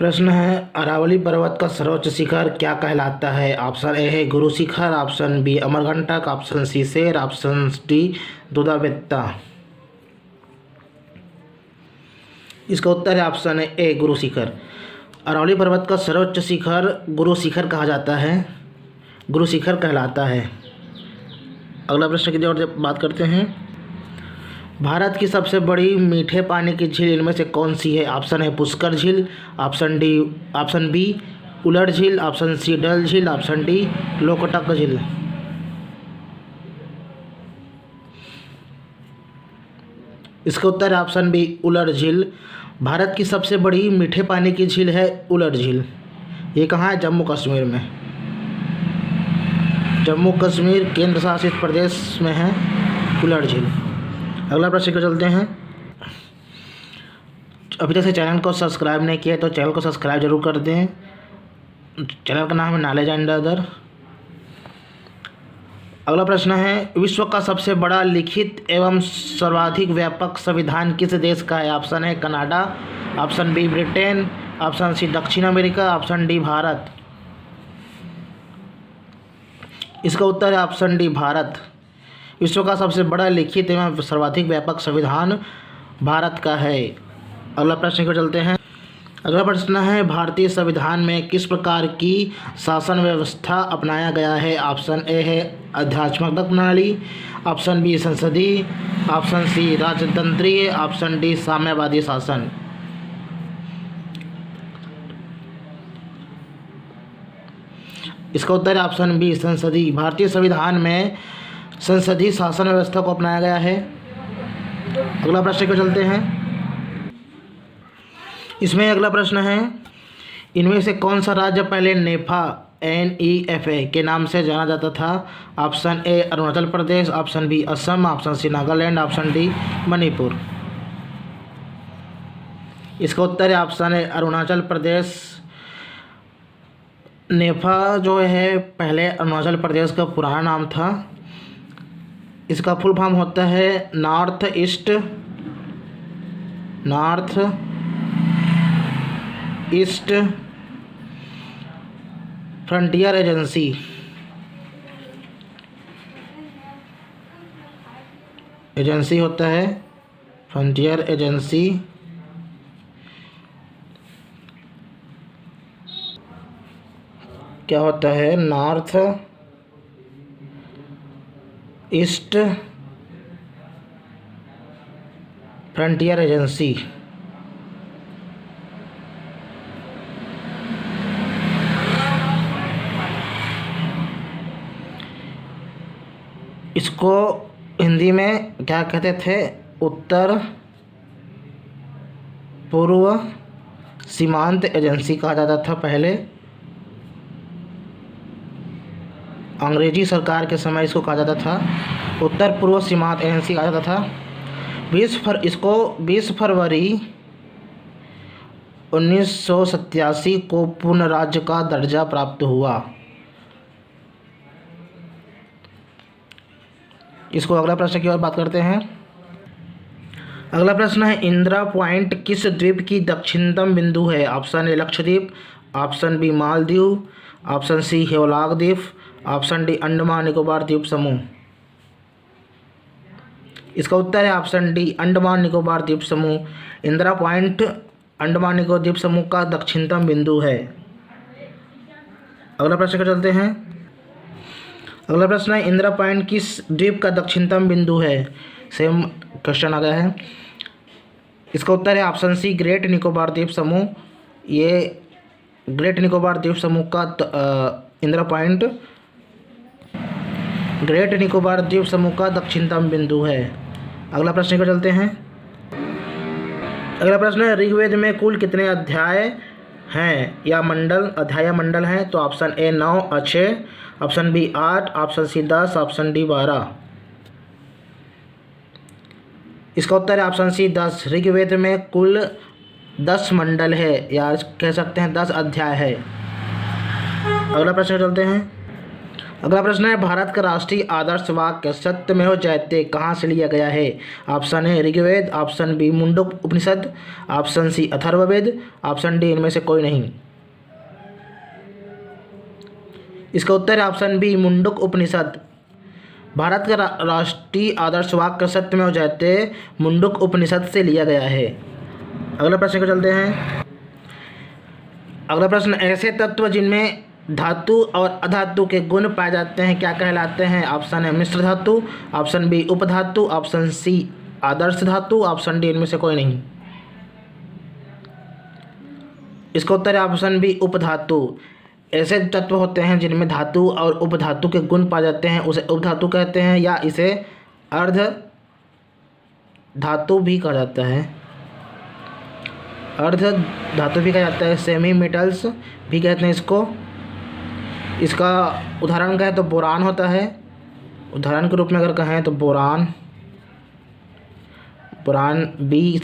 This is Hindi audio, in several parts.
प्रश्न है, अरावली पर्वत का सर्वोच्च शिखर क्या कहलाता है? ऑप्शन ए है Guru Shikhar, option B Amarkantak, option C शेर, ऑप्शन डी दूधाबेत्ता। इसका उत्तर है ऑप्शन ए गुरु शिखर। अरावली पर्वत का सर्वोच्च शिखर गुरु शिखर कहा जाता है, गुरु शिखर कहलाता है। अगला प्रश्न की ओर बात करते हैं। भारत की सबसे बड़ी मीठे पानी की झील इनमें से कौन सी है? ऑप्शन है पुष्कर झील, ऑप्शन बी उलट झील, ऑप्शन सी डल झील, ऑप्शन डी लोकटक झील। इसका उत्तर है ऑप्शन बी उलट झील। भारत की सबसे बड़ी मीठे पानी की झील है उलट झील। ये कहाँ है? जम्मू कश्मीर में। जम्मू कश्मीर केंद्र शासित प्रदेश में है उलट झील। अगला प्रश्न को चलते हैं। अभी तक से चैनल को सब्सक्राइब नहीं किया तो चैनल को सब्सक्राइब जरूर कर दें। चैनल का नाम है नॉलेज एंड अदर। अगला प्रश्न है, विश्व का सबसे बड़ा लिखित एवं सर्वाधिक व्यापक संविधान किस देश का है? ऑप्शन है Canada, option B Britain, option C दक्षिण अमेरिका, ऑप्शन डी भारत। इसका उत्तर है ऑप्शन डी भारत। विश्व का सबसे बड़ा लिखित एवं सर्वाधिक व्यापक संविधान भारत का है। अगला प्रश्न को चलते हैं। अगला प्रश्न है, भारतीय संविधान में किस प्रकार की शासन व्यवस्था अपनाया गया है? ऑप्शन ए है आध्यात्मिक प्रणाली, ऑप्शन बी संसदीय, ऑप्शन सी राजतंत्रीय, ऑप्शन डी साम्यवादी शासन। इसका उत्तर है ऑप्शन बी संसदीय। भारतीय संविधान में संसदीय शासन व्यवस्था को अपनाया गया है। अगला प्रश्न को चलते हैं। इसमें अगला प्रश्न है, इनमें से कौन सा राज्य पहले नेफा NEFA के नाम से जाना जाता था? Option A Arunachal Pradesh, option B Assam, option C Nagaland, option D Manipur. इसका उत्तर है ऑप्शन ए अरुणाचल प्रदेश। नेफा जो है पहले अरुणाचल प्रदेश का पुराना नाम था। इसका फुल फॉर्म होता है नॉर्थ ईस्ट फ्रंटियर एजेंसी होता है फ्रंटियर एजेंसी। क्या होता है? North east frontier agency. इसको हिंदी में क्या कहते थे? उत्तर पूर्व सीमांत एजेंसी कहा जाता था पहले। अंग्रेजी सरकार के समय इसको कहा जाता था उत्तर पूर्व सीमांत एजेंसी कहा जाता था। 20 फरवरी 1987 को पूर्ण राज्य का दर्जा प्राप्त हुआ। इसको अगला प्रश्न की ओर बात करते हैं। अगला प्रश्न है, इंदिरा पॉइंट किस द्वीप की दक्षिणतम बिंदु है? Option A Lakshadweep, option B Maldives, option C Havelock द्वीप, ऑप्शन डी अंडमान निकोबार द्वीप समूह। इसका उत्तर है ऑप्शन डी अंडमान निकोबार द्वीप समूह। इंदिरा पॉइंट अंडमान निकोबार द्वीप समूह का दक्षिणतम बिंदु है। अगला प्रश्न पर चलते हैं। अगला प्रश्न है, इंदिरा पॉइंट किस द्वीप का दक्षिणतम बिंदु है? सेम क्वेश्चन आ गया है। इसका उत्तर है ऑप्शन सी ग्रेट निकोबार द्वीप समूह। ये ग्रेट निकोबार द्वीप समूह का इंदिरा पॉइंट ग्रेट निकोबार द्वीप समूह का दक्षिणतम बिंदु है। अगला प्रश्न पर चलते हैं। अगला प्रश्न है, ऋग्वेद में कुल कितने अध्याय हैं या अध्याय या मंडल हैं? तो ऑप्शन ए 9 और 6, option B 8, option C 10, option D 12। इसका उत्तर है ऑप्शन सी 10। ऋग्वेद में कुल 10 मंडल है या कह सकते हैं 10 अध्याय है। अगला प्रश्न चलते हैं। अगला प्रश्न है, भारत का राष्ट्रीय आदर्श वाक्य सत्यमेव जयते कहाँ से लिया गया है? Option A Rigveda, option B Mundaka Upanishad, option C Atharvaveda, option D इनमें से कोई नहीं। इसका उत्तर है ऑप्शन बी मुंडक उपनिषद। भारत का राष्ट्रीय आदर्श वाक्य सत्यमेव जयते मुंडक उपनिषद से लिया गया है। अगला प्रश्न को चलते हैं। अगला प्रश्न, ऐसे तत्व जिनमें धातु और अधातु के गुण पाए जाते हैं क्या कहलाते हैं? ऑप्शन है मिश्र धातु, ऑप्शन बी उपधातु, ऑप्शन सी आदर्श धातु, ऑप्शन डी इनमें से कोई नहीं। इसका उत्तर है ऑप्शन बी उपधातु। ऐसे तत्व होते हैं जिनमें धातु और उपधातु के गुण पाए जाते हैं उसे उपधातु कहते हैं, या इसे अर्ध धातु भी कहा जाता है, अर्ध धातु भी कहा जाता है, सेमी मेटल्स भी कहते हैं इसको। इसका उदाहरण कहें तो बोरान होता है। उदाहरण के रूप में अगर कहें तो बोरान बी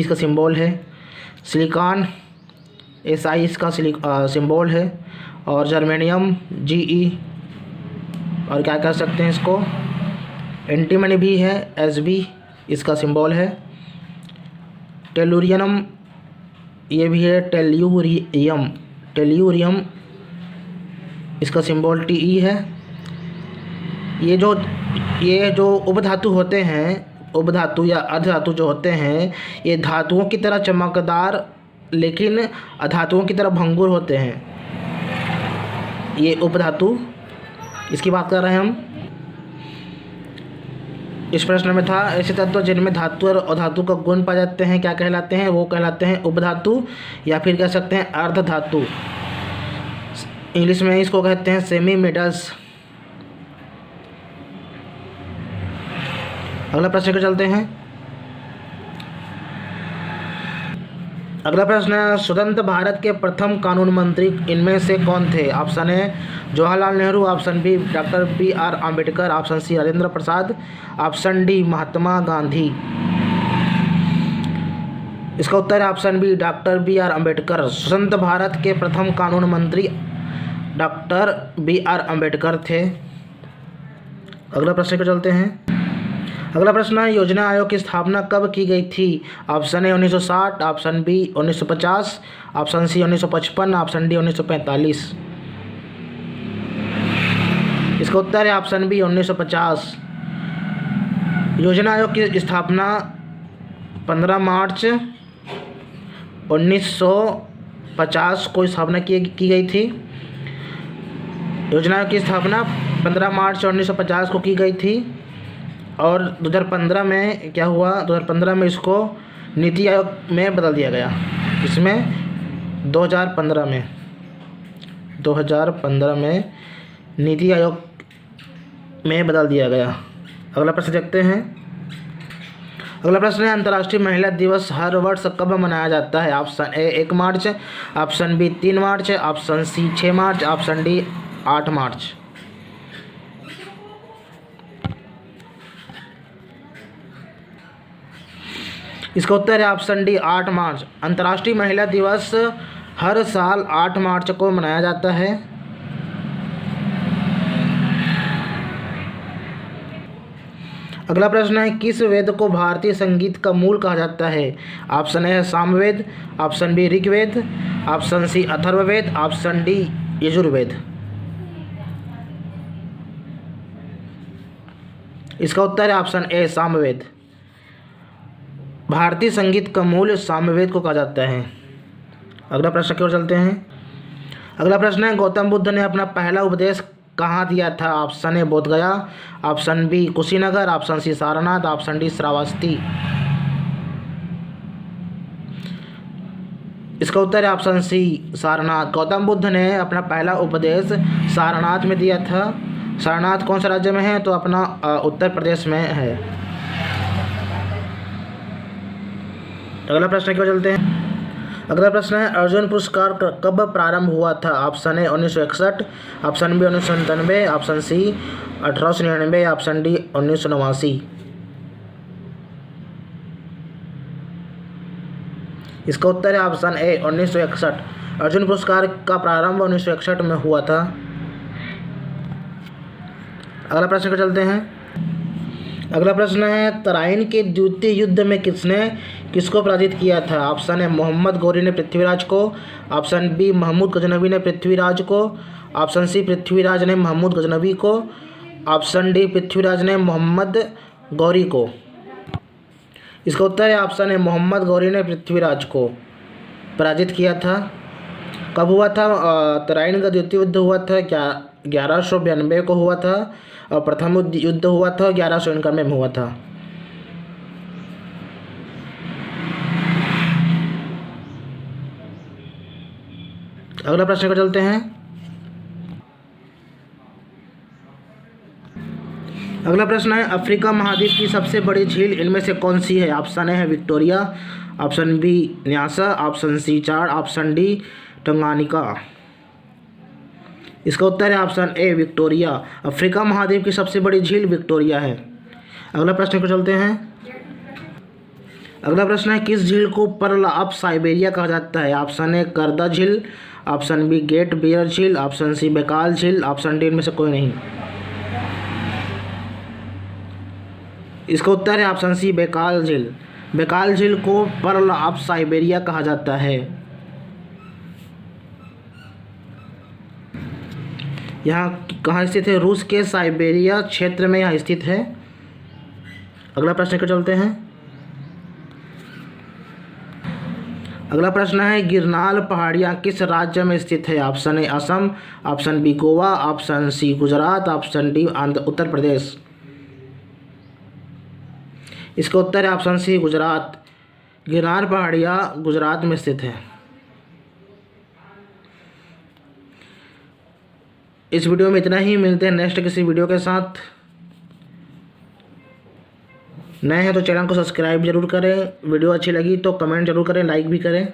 का सिंबल है। सिलिकॉन SI इसका सिंबल है। और जर्मेनियम GE, और क्या कह सकते हैं इसको, एंटीमनी भी है, SB इसका सिंबल है। टेलुरियम ये भी है, टेल्यूरियम इसका सिंबल TE है। ये जो उपधातु होते हैं, उपधातु या अर्धधातु जो होते हैं, ये धातुओं की तरह चमकदार लेकिन अधातुओं की तरह भंगुर होते हैं। ये उपधातु, इसकी बात कर रहे हैं हम। इस प्रश्न में था, ऐसे तत्व जिनमें धातु और अधातु का गुण पाए जाते हैं क्या कहलाते हैं? वो कहलाते हैं उपधातु, या फिर कह सकते हैं अर्धधातु। इंग्लिश में इसको कहते हैं सेमी मेटल्स। अगला प्रश्न को चलते हैं। अगला प्रश्न है, स्वतंत्र भारत के प्रथम कानून मंत्री इनमें से कौन थे? Option A Jawaharlal Nehru, option B doctor BR Ambedkar, option C Rajendra Prasad, option D Mahatma Gandhi. इसका उत्तर है option B doctor BR Ambedkar. स्वतंत्र भारत के प्रथम कानून मंत्री डॉक्टर BR अम्बेडकर थे। अगला प्रश्न को चलते हैं। अगला प्रश्न है, योजना आयोग की स्थापना कब की गई थी? Option A 1960, option B 1950, option C 1955, option D 1945। इसका उत्तर है ऑप्शन बी 1950। योजना आयोग की स्थापना 15 मार्च 1950 को स्थापना की गई थी। योजना की स्थापना 15 मार्च 1950 को की गई थी। और 2015 में क्या हुआ, 2015 में इसको नीति आयोग में बदल दिया गया। इसमें 2015 में नीति आयोग में बदल दिया गया। अगला प्रश्न देखते हैं। अगला प्रश्न है, अंतर्राष्ट्रीय महिला दिवस हर वर्ष कब मनाया जाता है? Option A 1 March, option B 3 March, option C 6 March, option D 8 March. इसका उत्तर है ऑप्शन डी 8 मार्च। अंतर्राष्ट्रीय महिला दिवस हर साल 8 मार्च को मनाया जाता है। अगला प्रश्न है, किस वेद को भारतीय संगीत का मूल कहा जाता है? ऑप्शन ए है Samaveda, option B Rigveda, option C Atharvaveda, option D Yajurveda. इसका उत्तर है ऑप्शन ए सामवेद। भारतीय संगीत का मूल सामवेद को कहा जाता है। अगला प्रश्न की ओर चलते हैं। अगला प्रश्न है, गौतम बुद्ध ने अपना पहला उपदेश कहाँ दिया था? ऑप्शन ए Bodhgaya, option B Kushinagar, option C Sarnath, option D Shravasti. इसका उत्तर है ऑप्शन सी सारनाथ। गौतम बुद्ध ने अपना पहला उपदेश सारनाथ में दिया था। सारनाथ कौन सा राज्य में है? तो अपना उत्तर प्रदेश में है। अगला प्रश्न की ओर चलते हैं। अगला प्रश्न है, अर्जुन पुरस्कार कब प्रारंभ हुआ था? Option A 1961, option B 1997, option C 1899, option D 1989। इसका उत्तर है ऑप्शन ए 1961। अर्जुन पुरस्कार का प्रारंभ 1961 में हुआ था। अगला प्रश्न को चलते हैं। अगला प्रश्न है, तराइन के द्वितीय युद्ध में किसको पराजित किया था? ऑप्शन है मोहम्मद गौरी ने पृथ्वीराज को, ऑप्शन बी महमूद गजनवी ने पृथ्वीराज को, ऑप्शन सी पृथ्वीराज ने महमूद गजनवी को, ऑप्शन डी पृथ्वीराज ने मोहम्मद गौरी को। इसका उत्तर है ऑप्शन है मोहम्मद गौरी ने पृथ्वीराज को पराजित किया था। कब हुआ था? तराइन का द्वितीय युद्ध हुआ था 1192 को हुआ था और प्रथम युद्ध हुआ था 1191 में हुआ था। अगला प्रश्न को चलते हैं। अगला प्रश्न है, अफ्रीका महाद्वीप की सबसे बड़ी झील इनमें से कौन सी है? ऑप्शन है Victoria, option B Nyasa, option C Chad, option D Tanganyika. इसका उत्तर है ऑप्शन ए विक्टोरिया। अफ्रीका महाद्वीप की सबसे बड़ी झील विक्टोरिया है। अगला प्रश्न को चलते हैं। अगला प्रश्न है, किस झील को पर्ल ऑफ साइबेरिया कहा जाता है? ऑप्शन ए करदा झील, ऑप्शन बी ग्रेट बियर झील, ऑप्शन सी बैकाल झील, ऑप्शन डी इनमें से कोई नहीं। इसका उत्तर है ऑप्शन सी बैकाल झील। बैकाल झील को पर्ल ऑफ साइबेरिया कहा जाता है। यहाँ कहाँ स्थित है? रूस के साइबेरिया क्षेत्र में यहाँ स्थित है। अगला प्रश्न को चलते हैं। अगला प्रश्न है, गिरनार पहाड़ियाँ किस राज्य में स्थित है? Option A Assam, option B Goa, option C Gujarat, option D Uttar Pradesh. इसका उत्तर है ऑप्शन सी गुजरात। गिरनार पहाड़ियाँ गुजरात में स्थित है। इस वीडियो में इतना ही। मिलते हैं नेक्स्ट किसी वीडियो के साथ। नए हैं तो चैनल को सब्सक्राइब जरूर करें। वीडियो अच्छी लगी तो कमेंट जरूर करें, लाइक भी करें।